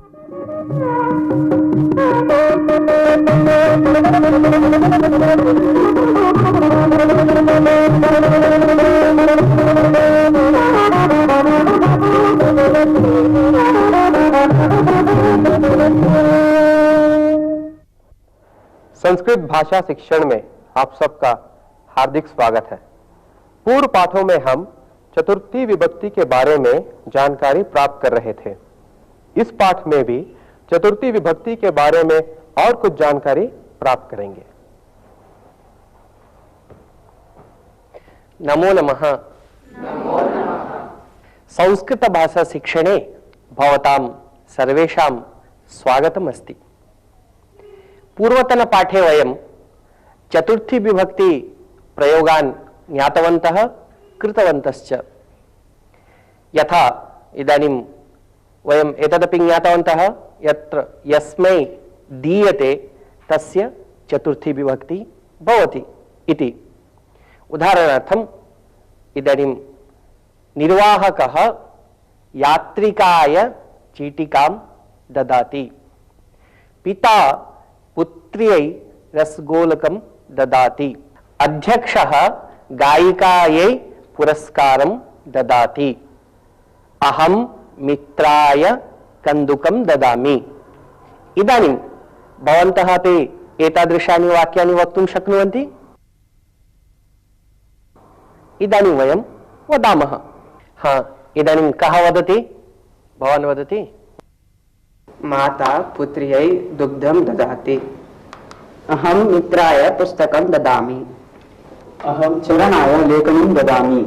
संस्कृत भाषा शिक्षण में आप सबका हार्दिक स्वागत है। पूर्व पाठों में हम चतुर्थी विभक्ति के बारे में जानकारी प्राप्त कर रहे थे। इस पाठ में भी चतुर्थी विभक्ति के बारे में और कुछ जानकारी प्राप्त करेंगे। नमो नमः। संस्कृत भाषा शिक्षणे भवतां सर्वेषां स्वागतम् अस्ति। पूर्वतन पाठे वयं चतुर्थी विभक्ति प्रयोगान् ज्ञातवन्तः कृतवन्तश्च। यथा इदानीं वयम् एतदपि ज्ञातवन्तः यत्र यस्मै दीयते तस्य चतुर्थी विभक्ति भवति इति। उदाहरणार्थम् इदानीं निर्वाहकः यात्रिकाय चीटिकां ददाति, पिता पुत्र्यै रसगोलकं ददाति, अध्यक्षः गायिकायै पुरस्कारं ददाति, अहं मित्राय कन्दुकं ददामि। इदानीं भवन्तः अपि एतादृशानि वाक्यानि वक्तुं शक्नुवन्ति। इदानीं वयं वदामः। इदानीं कः वदति? भवान् वदति। माता पुत्र्यै दुग्धं ददाति, अहं मित्राय पुस्तकं ददामि, अहं चरणाय लेखनीं ददामि,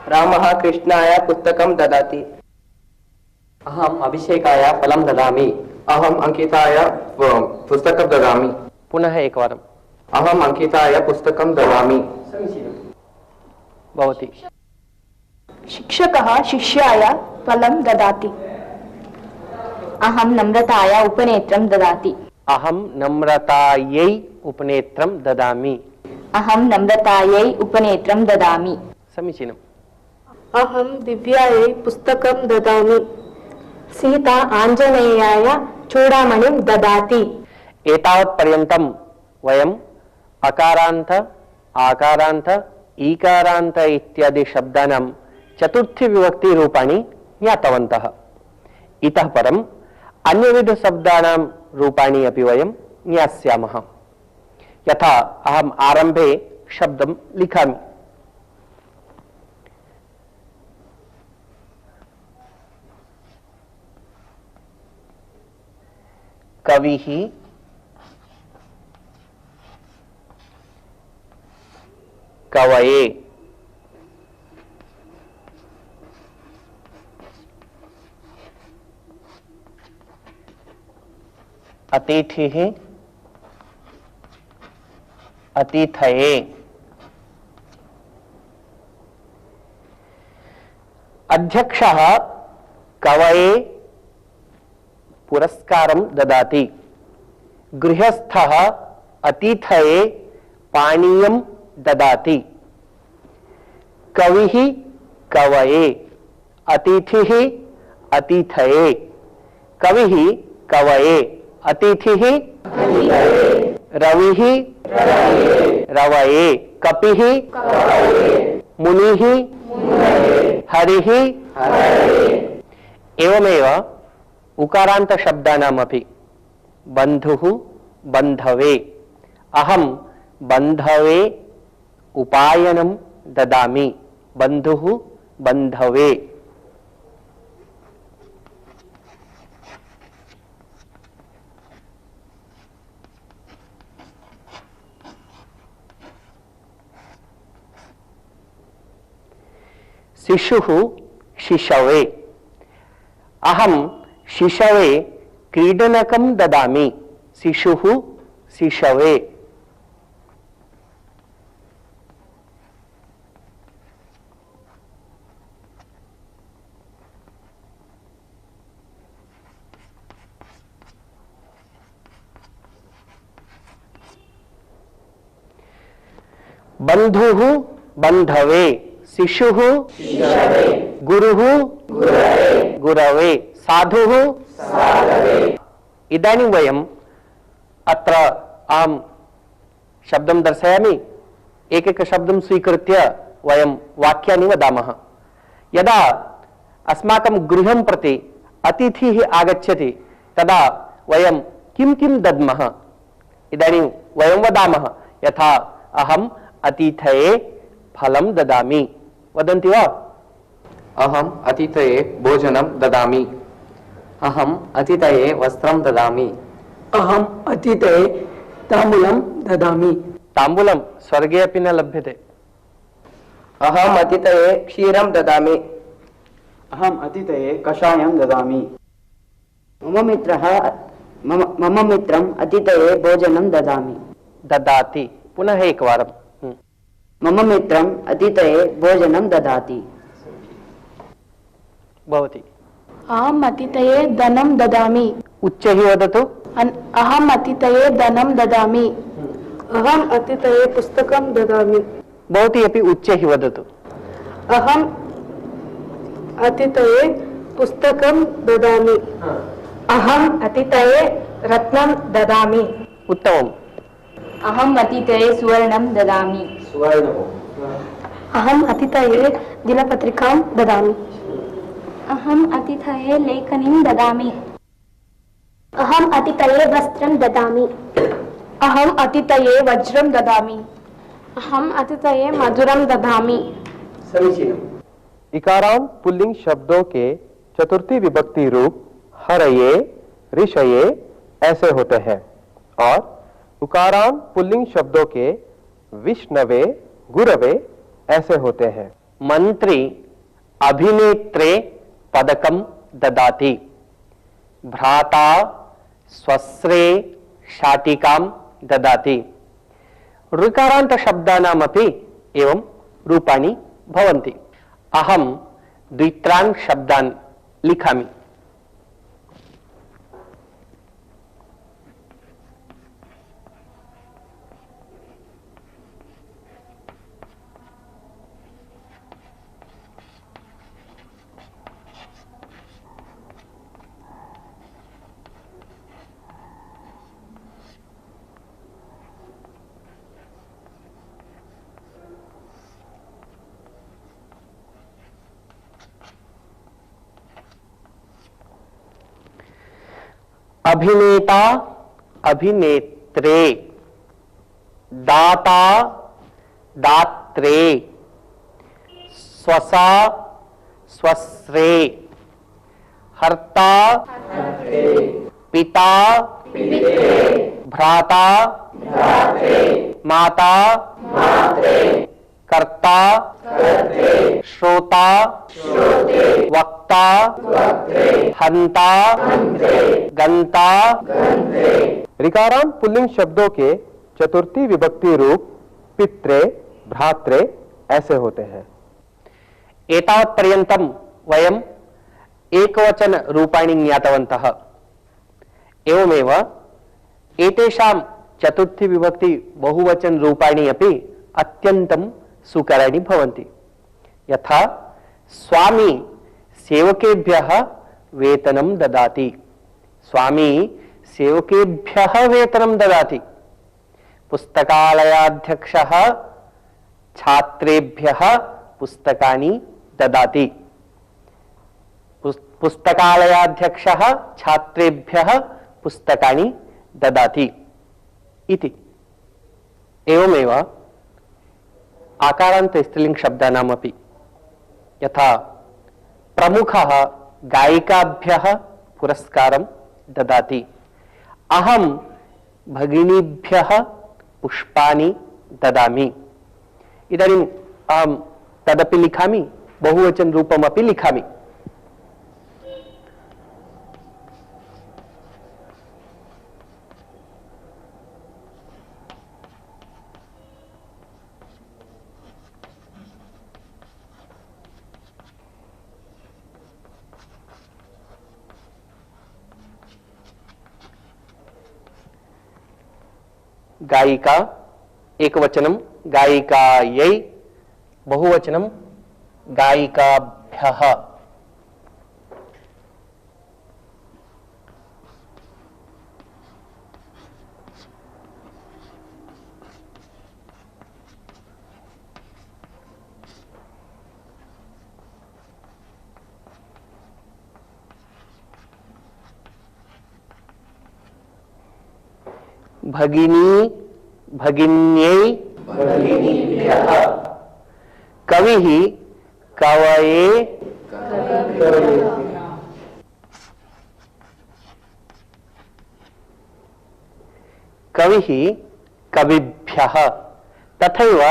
रामः कृष्णाय पुस्तकं ददाति, अहम् अभिषेकाय फलं ददामि, अहम् अंकिताय पुस्तकं ददामि। पुनः एकवारम्। अहम् अंकिताय पुस्तकं ददामि। भवति। शिक्षकः शिष्याय फलं ददाति, अहं नम्रताय उपनेत्रं ददाति, अहं नम्रतायै उपनेत्रं ददामि, अहं नम्रतायै उपनेत्रं ददामि। समीचीनम्। अहं दिव्यायै पुस्तकं ददामि, सीता आञ्जनेयाय चूडामणिं ददाति। एतावत् पर्यन्तं वयम् अकारान्त, आकारान्त, ईकारान्त इत्यादि शब्दानां चतुर्थी विभक्ति रूपाणि ज्ञातवन्तः। इतः परम् अन्यविध शब्दानां रूपाणि अपि वयं ज्ञास्यामः। यथा अहम् आरम्भे शब्दं लिखामि। कविः, कवये, अतिथिः, अतिथये, अध्यक्षः कवये पुरस्कारं ददाति, गृहस्थः अतिथये पानीयं ददाति, कविः कवये, अतिथिः अतिथये, कविः कवये, अतिथिः रविः रवये, कपिः मुनिः हरिः। एवमेव उकारान्त शब्दानामपि बन्धुः बन्धवे, अहं बन्धवे उपायनं ददामि, बन्धुः बन्धवे। शिशुः शिशवे, अहं शिशवे क्रीडनकं ददामि, शिशुः शिशवे। बन्धुः बन्धवे, शिशुः गुरुः गुरवे साधुः इदानीं वयम् अत्र अहं शब्दं दर्शयामि, एकैक शब्दं स्वीकृत्य वयं वाक्यानि वदामः। यदा अस्माकं गृहं प्रति अतिथिः आगच्छति तदा वयं किं किं दद्मः? इदानीं वयं वदामः, यथा अहम् अतिथये फलं ददामि। वदन्ति वा? अहम् अतिथये भोजनं ददामि। अहम् अतिथये वस्त्रं ददामि। अहम् अतिथये ताम्बूलं ददामि। ताम्बूलं स्वर्गे अपि न लभ्यते। अहम् अतिथये क्षीरं ददामि। अहम् अतिथये कषायं ददामि। मम मित्रम् अतिथये भोजनं ददामि। ददाति, पुनः एकवारं। मम मित्रम् अतिथये भोजनं ददाति। भवति। अहम् अतिथये धनं ददामि। उच्चैः वदतु। अहम् अतिथये धनं ददामि। अहम् अतिथये पुस्तकं ददामि। भवती अपि उच्चैः वदतु। अहम् अतिथये पुस्तकं ददामि। अहम् अतिथये रत्नं ददामि। उत्तमम्। अहम् अतिथये सुवर्णं ददामि। अहम् अतिथये दिनपत्रिकां ददामि। अहम् अतिथये लेखनीं ददामि। अहम् अतिथये वस्त्रं ददामि। अहम् अतिथये वज्रं ददामि। अहम् अतिथये मधुरं ददामि। समीचीनम्। इकारांत पुल्लिंग शब्दों के चतुर्थी विभक्ति रूप हरये, ऋषये ऐसे होते हैं और उकारांत पुल्लिंग शब्दों के विष्णवे, गुरवे ऐसे होते हैं। मंत्री अभिनेत्रे पदकं ददाति। भ्राता स्वस्रे शाटिकां ददाति। ऋकारान्त शब्दानामपि एवं रूपाणि भवन्ति। अहं द्वित्रान् शब्दान् लिखामि। अभिनेता अभिनेत्रे, दाता दात्रे, स्वसा स्वस्रे, हर्ता पिता भ्राता माता कर्ता श्रोता वक्ता हंता गंता। ऋकारांत पुल्लिंग शब्दों के चतुर्थी विभक्ति रूप पित्रे, भ्रात्रे ऐसे होते हैं। एतावत् पर्यन्तं वयम् एकवचन रूपाणि ज्ञातवन्तः। एवमेव एतेषां चतुर्थी विभक्ति बहुवचन रूपाणि अपि अत्यन्तं सुकराणि भवन्ति। यथा स्वामी सेवकेभ्यः वेतनं ददाति। स्वामी सेवकेभ्यः वेतनं ददाति। पुस्तकालयाध्यक्षः छात्रेभ्यः पुस्तकानि ददाति। पुस्तकालयाध्यक्षः छात्रेभ्यः पुस्तकानि ददाति इति। एवमेव आकारान्त स्त्रीलिंग शब्दानामपि। यथा प्रमुखः गायिकाभ्यः पुरस्कारं ददाति। अहं भगिनीभ्यः पुष्पाणि ददामि। इदानीम् अहं तदपि लिखामि, बहुवचन रूपमपि लिखामि। गायिका एकवचनं गायिकायै, बहुवचनं गायिकाभ्यः। भगिनी भगिन्यै कविः कवये कविः कविभ्यः तथैव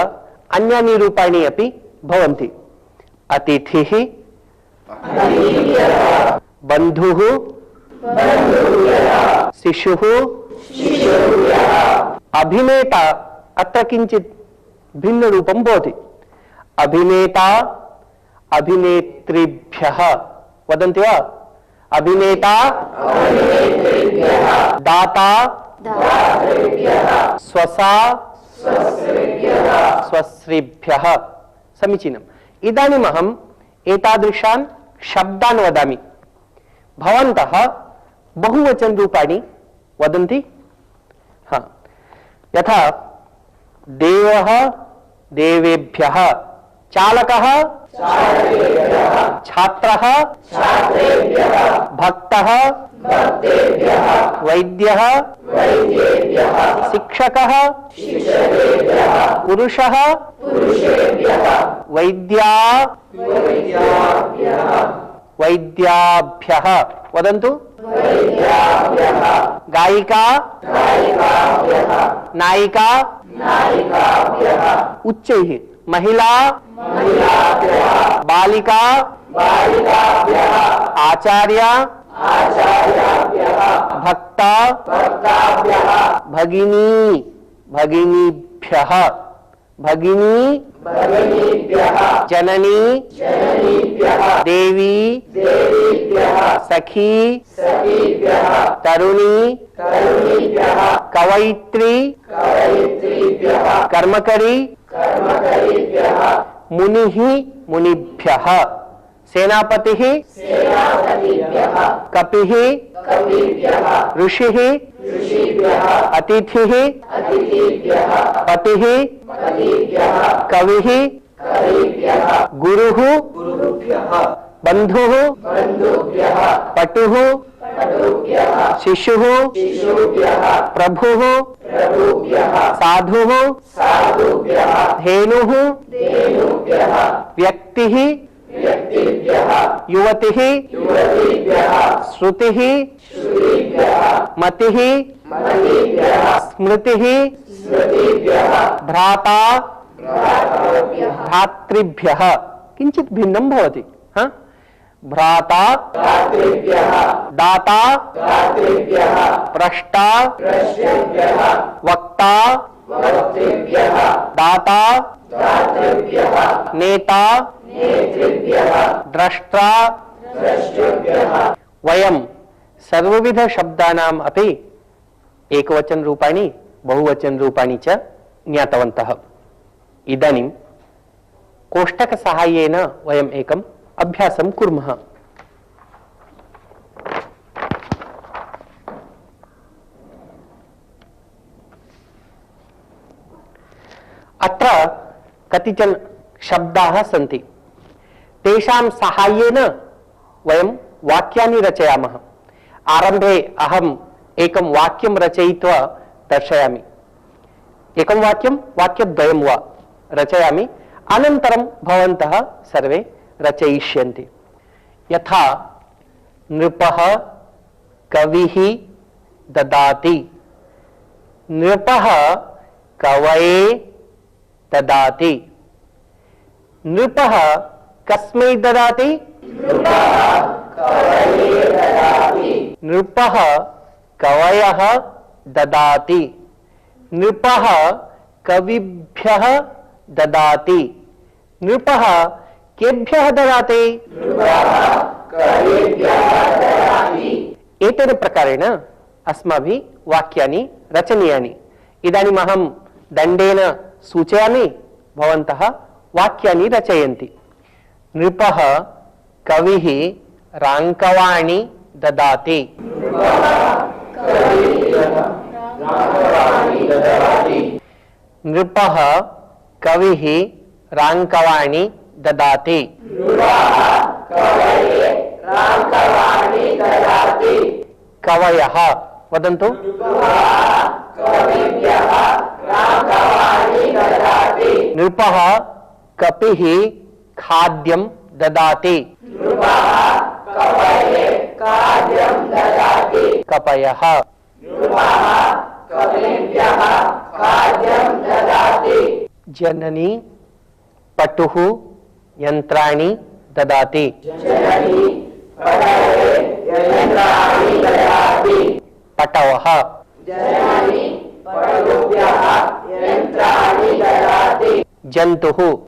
अन्यानि रूपाणि अपि भवन्ति। अतिथिः बन्धुः शिशुः अभिनेता अत्र किञ्चित् भिन्न रूपं भवति। अभिनेता अभिनेत्रीभ्यः वदन्ति वा? अभिनेता दाता स्वसा स्वश्रीभ्यः। समीचीनम्। इदानीम् अहम् एतादृशान् शब्दान् वदामि, भवन्तः बहुवचन रूपाणि वदन्ति। हाँ, यथा देवः देवेभ्यः, चालकः छात्रः भक्तः वैद्यः शिक्षकः पुरुषः वैद्या वैद्याभ्यः वदन्तु। गायिका नायिका उच्चैः। महिला बालिका आचार्य भक्ता भगिनी भगिनीभ्यः भगिनी जननी देवी सखी तरुणी कवयित्री कर्मकरी मुनिः मुनिभ्यः सेनापतिः कपिः ऋषिः अतिथिः पतिः कविः गुरुः बन्धुः पटुः शिशुः प्रभुः साधुः धेनुः व्यक्तिः युवतिः श्रुतिः मतिः स्मृतिः भ्राता भ्रातृभ्यः किञ्चित् भिन्नं भवति। भ्राता दाता प्रष्टा वक्ता दाता नेता द्रष्टा। वयं सर्वविध शब्दानाम् अपि एकवचन रूपाणि बहुवचन रूपाणि च ज्ञातवन्तः। इदानीं कोष्टक सहाय्येन वयम् एकम् अभ्यासं कुर्मः। अत्र कतिचन शब्दाः सन्ति, तेषां सहाय्येन वयं वाक्यानि रचयामः। आरम्भे अहम् एकं वाक्यं रचयित्वा दर्शयामि। एकं वाक्यं वाक्यद्वयं वा रचयामि, अनन्तरं भवन्तः सर्वे रचयिष्यन्ति। यथा नृपः कविः ददाति, नृपः कवये ददाति। नृपः कस्मै ददाति? नृपः कवयः ददाति। नृपः कविभ्यः ददाति। नृपः केभ्यः ददाति? एतेन प्रकारेण अस्माभिः वाक्यानि रचनीयानि। इदानीम् अहं दण्डेन सूचयामि, भवन्तः वाक्यानि रचयन्ति। नृपः कविः राङ्कवाणि ददाति। नृपः कविः राङ्कवाणि ददाति। कवयः वदन्तु। नृपः कपिः खाद्यं ददाति कपयः जननी पटुः यन्त्राणि ददाति पटवः जन्तुः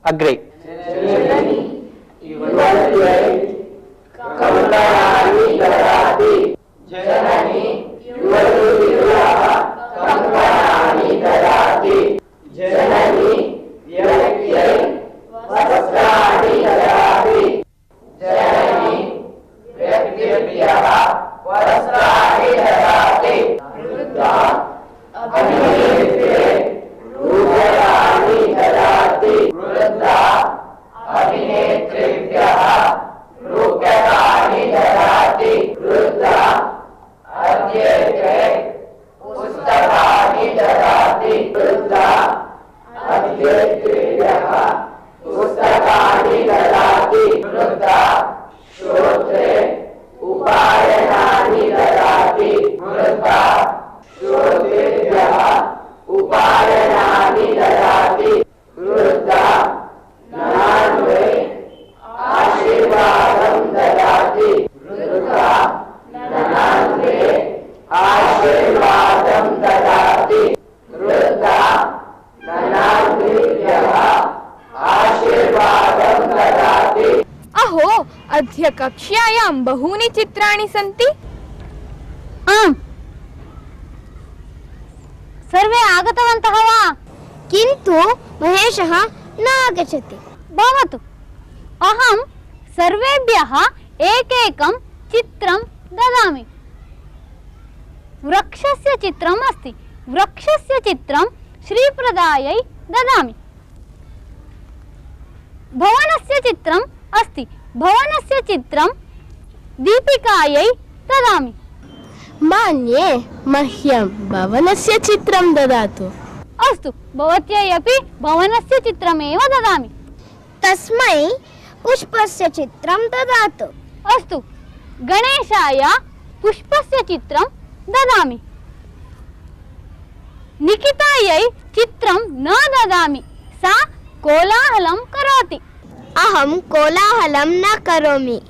अग्रे अहो, अद्य कक्ष्यायां बहूनि चित्राणि सन्ति। आम्, सर्वे आगतवन्तः वा? किन्तु महेशः न आगच्छति। भवतु, अहं सर्वेभ्यः एकैकं चित्रं ददामि। वृक्षस्य चित्रम् अस्ति, वृक्षस्य चित्रं श्रीप्रदायै ददामि। भवनस्य चित्रम् अस्ति, भवनस्य चित्रं दीपिकायै ददामि। मान्ये, मह्यं भवनस्य चित्रं ददातु। अस्तु, भवत्यै अपि भवनस्य चित्रमेव ददामि। तस्मै पुष्पस्य चित्रं ददातु। अस्तु, गणेशाय पुष्पस्य चित्रं ददामि। निकितायै चित्रं न ददामि, सा कोलाहलं करोति। अहं कोलाहलं न करोमि।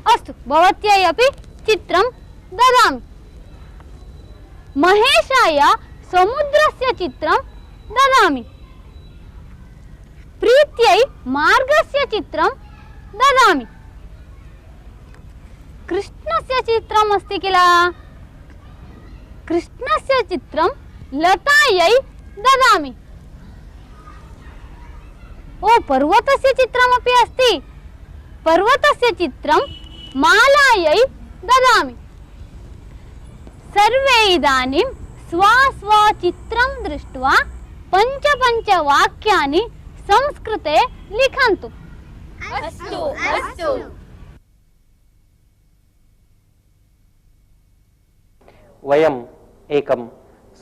अस्तु, भवत्यै अपि चित्रं ददामि। महेशाय समुद्रस्य चित्रं ददामि। प्रीत्यै मार्गस्य चित्रं ददामि। कृष्णस्य चित्रम् अस्ति किल, कृष्णस्य चित्रं लतायै ददामि। ओ, पर्वतस्य चित्रमपि अस्ति, पर्वतस्य चित्रं मालायै ददामि। सर्वे इदानीं स्वस्वचित्रं दृष्ट्वा पञ्च वाक्यानि संस्कृते लिखन्तु। अस्तु, अस्तु। वयम् एकं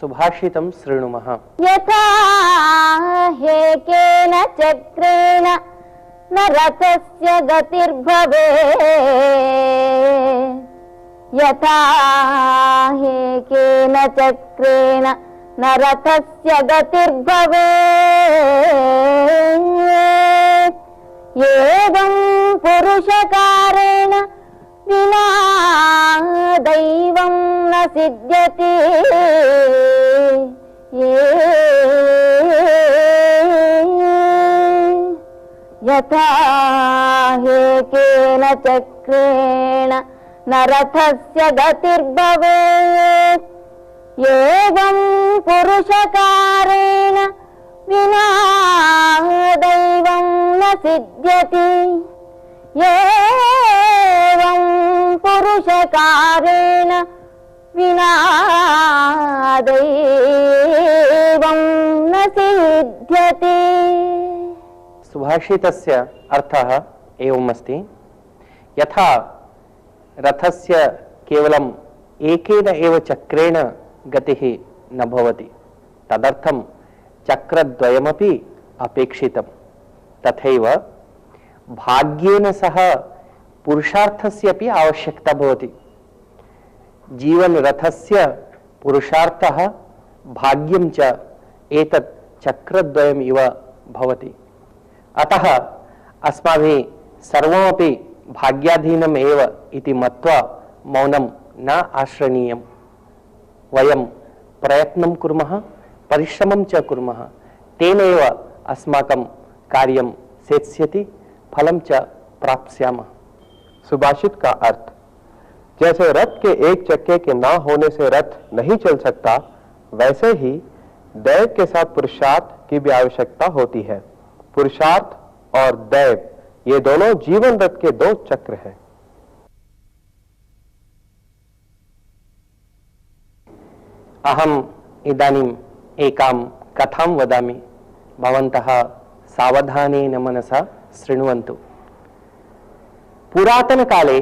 सुभाषितं शृणुमः। यथा हेकेन चक्रेण न रथस्य गतिर्भवे, यथा हेकेन चक्रेण न रथस्य गतिर्भवे, एवं पुरुषकारेण विना दैवं न सिद्ध्यति। यथा हेकेन चक्रेण न रथस्य गतिर्भवेत्, एवं पुरुषकारेण विना दैवं न सिद्ध्यति। एवं पुरुषकारेण विना दैवं न सिद्ध्यति। सुभाषितस्य अर्थः एवमस्ति, यथा रथस्य केवलम् एकेन एव चक्रेण गतिः न भवति, तदर्थं चक्रद्वयमपि अपेक्षितं, तथैव भाग्येन सह पुरुषार्थस्य अपि आवश्यकता भवति। जीवन रथस्य पुरुषार्थः भाग्यं च एतत् चक्रद्वयम् इव भवति। अतः अस्माभिः सर्वमपि भाग्याधीनम् एव इति मत्वा मौनं न आश्रयणीयम्। वयं प्रयत्नं कुर्मः, परिश्रमं च कुर्मः, तेनैव अस्माकं कार्यं सेत्स्यति, फलं च प्राप्स्यामः। सुभाषित का अर्थ, जैसे रथ के एक चक्के के ना होने से रथ नहीं चल सकता, वैसे ही दैव के साथ पुरुषार्थ की भी आवश्यकता होती है। पुरुषार्थ और दैव ये दोनों जीवन रथ के दो चक्र हैं। अहम इदानीम् एकां कथां वदामि, भवन्तः सावधानेन मनसा शृण्वन्तु। पुरातनकाले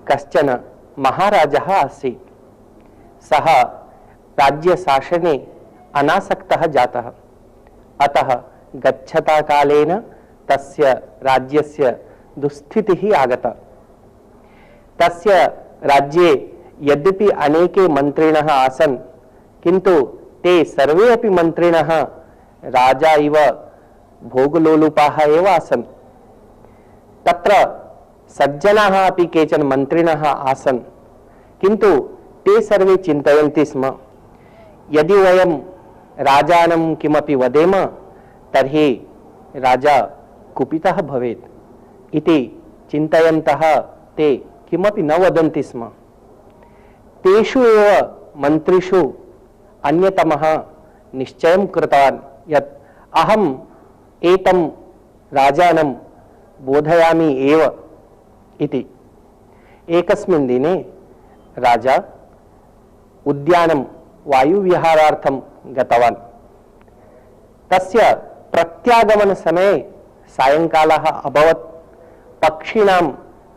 कश्चन महाराजः आसीत्। सः राज्यशासने अनासक्तः जातः, अतः गच्छता कालेन तस्य राज्यस्य दुस्थितिः आगता। तस्य राज्ये यद्यपि अनेके मन्त्रिणः आसन्, किन्तु ते सर्वे अपि मन्त्रिणः राजा इव भोगलोलुपाः एव आसन्। तत्र सज्जनाः अपि केचन मन्त्रिणः आसन्, किन्तु ते सर्वे चिन्तयन्ति स्म, यदि वयं राजानं किमपि वदेम तर्हि राजा कुपितः भवेत् इति चिन्तयन्तः ते किमपि न वदन्ति स्म। तेषु एव मन्त्रिषु अन्यतमः निश्चयं कृतवान् यत् अहम् एतं राजानं बोधयामि एव इति। एकस्मिन् दिने राजा उद्यानं वायुविहारार्थं गतवान्। तस्य प्रत्यागमन समये सायंकालः अभवत्। पक्षिणां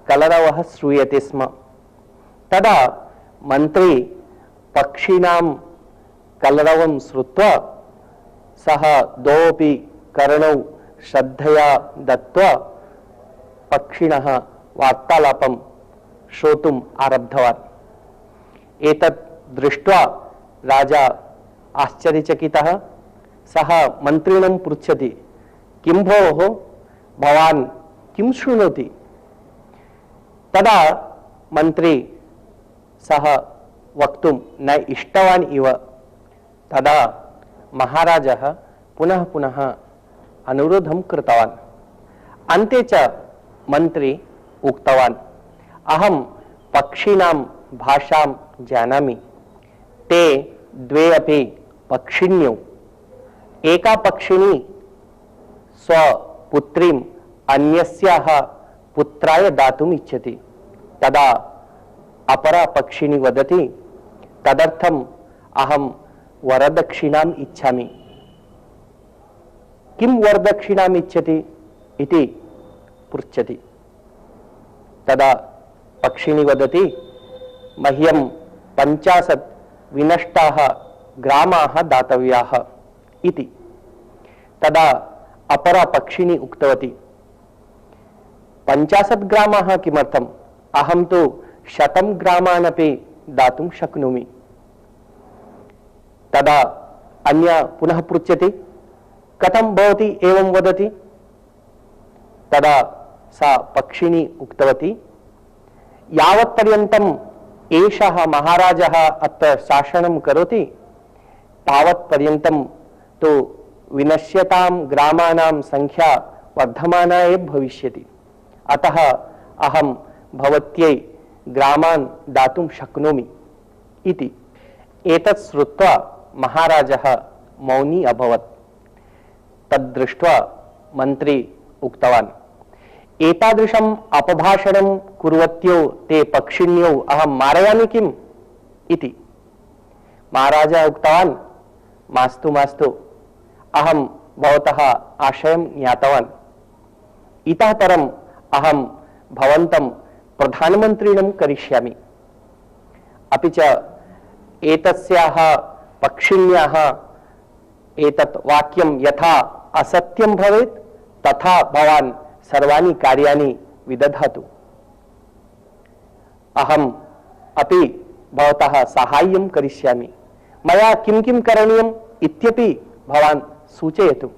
कलरवः श्रूयते स्म। तदा मन्त्री पक्षिणां कलरवं श्रुत्वा सः द्वौपि कर्णौ श्रद्धया दत्त्वा पक्षिणः वार्तालापं श्रोतुम् आरब्धवान्। एतत् दृष्ट्वा राजा आश्चर्यचकितः। सः मन्त्रिणं पृच्छति, किं भोः, भवान् किं शृणोति? तदा मन्त्री सः वक्तुं न इष्टवान् इव। तदा महाराजः पुनः पुनः अनुरोधं कृतवान्। अन्ते च मन्त्री उक्तवान्, अहं पक्षिणां भाषां जानामि। ते द्वे अपि पक्षिण्यौ। एका पक्षिणी स्वपुत्रीम् अन्यस्याः पुत्राय दातुम् इच्छति। तदा अपरा पक्षिणी वदति, तदर्थम् अहं वरदक्षिणाम् इच्छामि। किं वरदक्षिणाम् इच्छति इति पृच्छति। तदा पक्षिणी वदति, मह्यं 50 विनष्टाः ग्रामाः दातव्याः इति। तदा अपरा पक्षिणी उक्तवती, 50 ग्रामाः किमर्थम्? अहं तु 100 ग्रामान् अपि दातुं शक्नोमि। तदा अन्या पुनः पृच्छति, कथं भवती एवं वदति? तदा सा पक्षिणी उक्तवती, यावत्पर्यन्तम् एषः महाराजः अत्र शासनं करोति तावत्पर्यन्तं तो विनश्यतां ग्रामाणां संख्या वर्धमाना एव भविष्यति। अतः अहं भवत्यै ग्रामान् दातुं शक्नोमि इति। एतत् श्रुत्वा महाराजः मौनी अभवत्। तद्दृष्ट्वा मन्त्री उक्तवान्, एतादृशम् अपभाषणं कुर्वत्यो ते पक्षिण्यौ अहं मारयामि किम् इति। महाराजः उक्तवान्, मास्तु मास्तु, अहं भवतः आशयं ज्ञातवान्। इतः परम् अहं भवन्तं प्रधानमन्त्रिणं करिष्यामि। अपि च एतस्याः पक्षिण्याः एतत् वाक्यं यथा असत्यं भवेत् तथा भवान् सर्वाणि कार्याणि विदधातु। अहम् अपि भवतः साहाय्यं करिष्यामि। मया किं किं करणीयम् इत्यपि भवान् सूचयतु।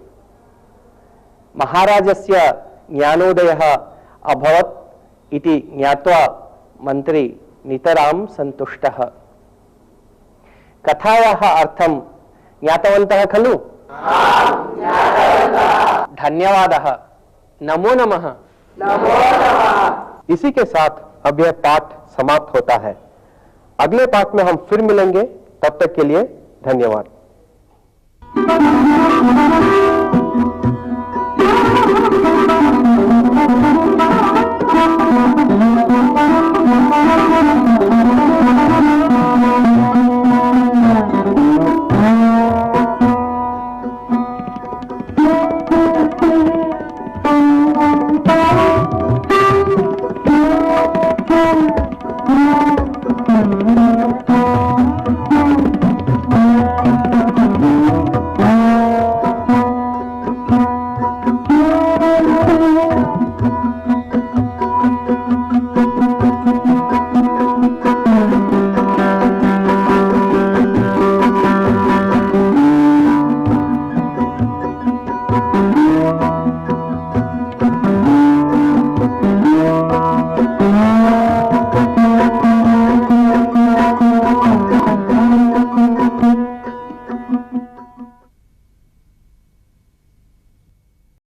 महाराजस्य ज्ञानोदयः अभवत् इति ज्ञात्वा मन्त्री नितरां सन्तुष्टः। कथायाः अर्थं ज्ञातवन्तः खलु? धन्यवादः। नमो नमः। इसी के साथ अब यह पाठ समाप्त होता है। अगले पाठ में हम फिर मिलेंगे, तब तक के लिए धन्यवाद। Thank you.